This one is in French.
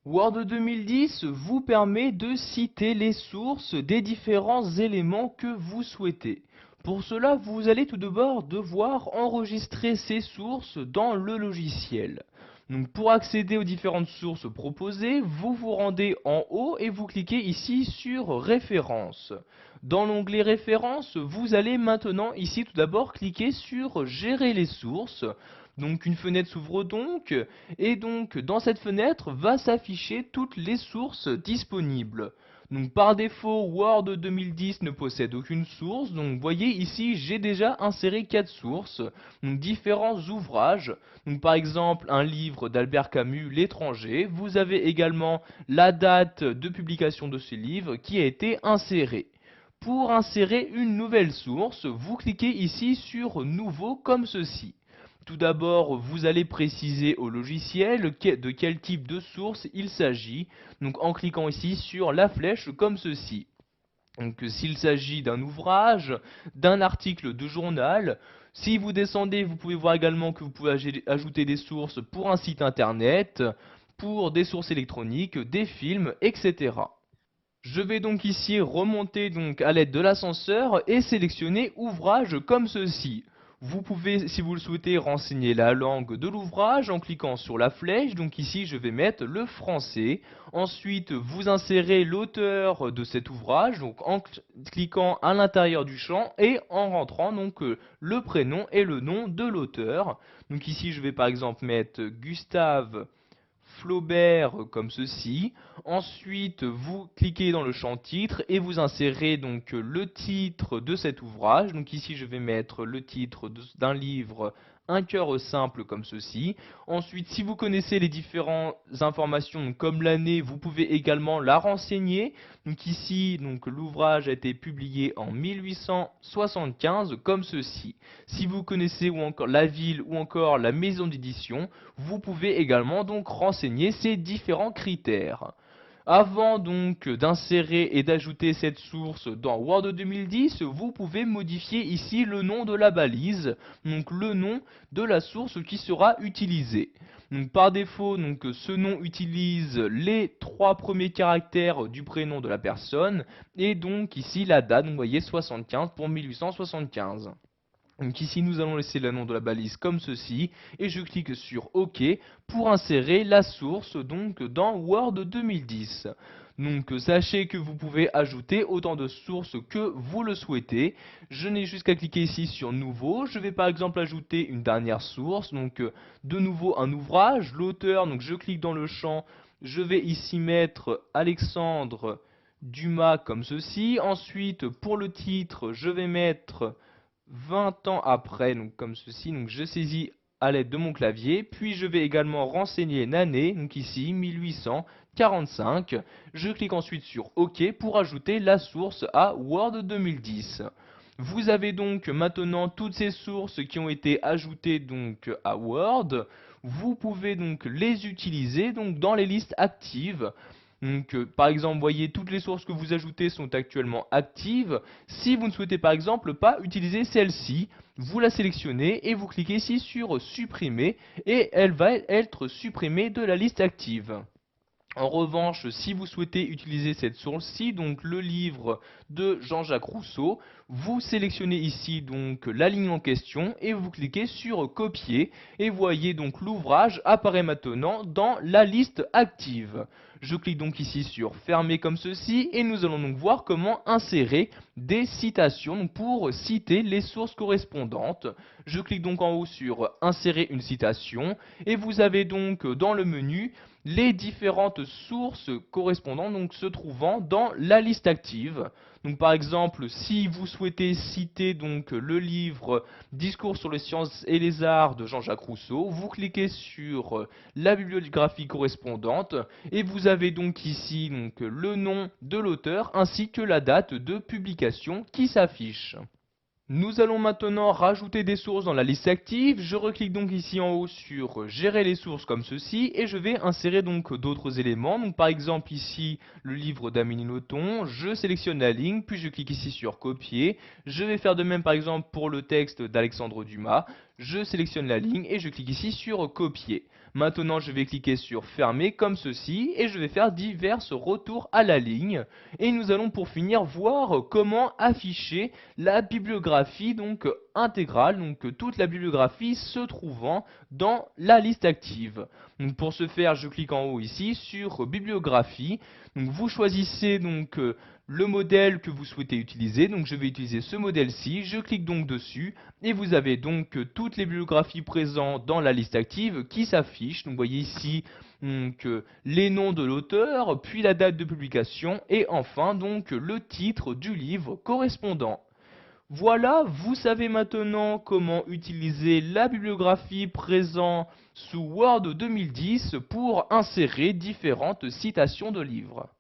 Word 2010 vous permet de citer les sources des différents éléments que vous souhaitez. Pour cela, vous allez tout d'abord devoir enregistrer ces sources dans le logiciel. Donc, pour accéder aux différentes sources proposées, vous vous rendez en haut et vous cliquez ici sur Références. Dans l'onglet Références, vous allez maintenant ici tout d'abord cliquer sur Gérer les sources. Donc une fenêtre s'ouvre donc, et donc dans cette fenêtre va s'afficher toutes les sources disponibles. Donc par défaut, Word 2010 ne possède aucune source, donc vous voyez ici j'ai déjà inséré 4 sources, donc différents ouvrages, donc par exemple un livre d'Albert Camus, L'étranger, vous avez également la date de publication de ce livre qui a été insérée. Pour insérer une nouvelle source, vous cliquez ici sur Nouveau comme ceci. Tout d'abord, vous allez préciser au logiciel de quel type de source il s'agit, donc en cliquant ici sur la flèche comme ceci. Donc s'il s'agit d'un ouvrage, d'un article de journal, si vous descendez, vous pouvez voir également que vous pouvez ajouter des sources pour un site internet, pour des sources électroniques, des films, etc. Je vais donc ici remonter donc à l'aide de l'ascenseur et sélectionner ouvrage comme ceci. Vous pouvez, si vous le souhaitez, renseigner la langue de l'ouvrage en cliquant sur la flèche. Donc ici, je vais mettre le français. Ensuite, vous insérez l'auteur de cet ouvrage, donc en cliquant à l'intérieur du champ et en rentrant donc le prénom et le nom de l'auteur. Donc ici, je vais par exemple mettre Gustave Flaubert comme ceci. Ensuite, vous cliquez dans le champ titre et vous insérez donc le titre de cet ouvrage. Donc ici, je vais mettre le titre d'un livre Un cœur simple comme ceci. Ensuite, si vous connaissez les différentes informations comme l'année, vous pouvez également la renseigner. Donc ici, donc l'ouvrage a été publié en 1875 comme ceci. Si vous connaissez ou encore la ville ou encore la maison d'édition, vous pouvez également donc renseigner ces différents critères. Avant donc d'insérer et d'ajouter cette source dans Word 2010, vous pouvez modifier ici le nom de la balise, donc le nom de la source qui sera utilisée. Donc par défaut, donc, ce nom utilise les 3 premiers caractères du prénom de la personne et donc ici la date, donc, vous voyez 75 pour 1875. Donc ici nous allons laisser le nom de la balise comme ceci et je clique sur OK pour insérer la source donc dans Word 2010. Donc sachez que vous pouvez ajouter autant de sources que vous le souhaitez. Je n'ai juste qu'à cliquer ici sur nouveau. Je vais par exemple ajouter une dernière source, donc de nouveau un ouvrage, l'auteur, donc je clique dans le champ, je vais ici mettre Alexandre Dumas comme ceci. Ensuite pour le titre je vais mettre 20 ans après, donc comme ceci, donc je saisis à l'aide de mon clavier, puis je vais également renseigner l'année, donc ici 1845. Je clique ensuite sur OK pour ajouter la source à Word 2010. Vous avez donc maintenant toutes ces sources qui ont été ajoutées donc à Word. Vous pouvez donc les utiliser donc dans les listes actives. Donc, par exemple, voyez, toutes les sources que vous ajoutez sont actuellement actives. Si vous ne souhaitez par exemple pas utiliser celle-ci, vous la sélectionnez et vous cliquez ici sur supprimer et elle va être supprimée de la liste active. En revanche, si vous souhaitez utiliser cette source-ci, donc le livre de Jean-Jacques Rousseau, vous sélectionnez ici donc la ligne en question et vous cliquez sur copier et voyez donc l'ouvrage apparaît maintenant dans la liste active. Je clique donc ici sur fermer comme ceci et nous allons donc voir comment insérer des citations pour citer les sources correspondantes. Je clique donc en haut sur insérer une citation et vous avez donc dans le menu les différentes sources correspondantes donc se trouvant dans la liste active. Donc par exemple, si vous souhaitez citer donc le livre Discours sur les sciences et les arts de Jean-Jacques Rousseau, vous cliquez sur la bibliographie correspondante et vous avez donc ici donc le nom de l'auteur ainsi que la date de publication qui s'affiche. Nous allons maintenant rajouter des sources dans la liste active. Je reclique donc ici en haut sur gérer les sources comme ceci et je vais insérer donc d'autres éléments. Donc par exemple ici le livre d'Amélie Nothomb, je sélectionne la ligne puis je clique ici sur copier. Je vais faire de même par exemple pour le texte d'Alexandre Dumas. Je sélectionne la ligne et je clique ici sur copier. Maintenant, je vais cliquer sur fermer comme ceci et je vais faire divers retours à la ligne. Et nous allons pour finir voir comment afficher la bibliographie donc intégrale, donc toute la bibliographie se trouvant dans la liste active. Donc pour ce faire, je clique en haut ici sur bibliographie. Donc vous choisissez donc le modèle que vous souhaitez utiliser. Donc je vais utiliser ce modèle-ci. Je clique donc dessus et vous avez donc toutes les bibliographies présentes dans la liste active qui s'affichent. Donc vous voyez ici donc, les noms de l'auteur, puis la date de publication et enfin donc le titre du livre correspondant. Voilà, vous savez maintenant comment utiliser la bibliographie présente sous Word 2010 pour insérer différentes citations de livres.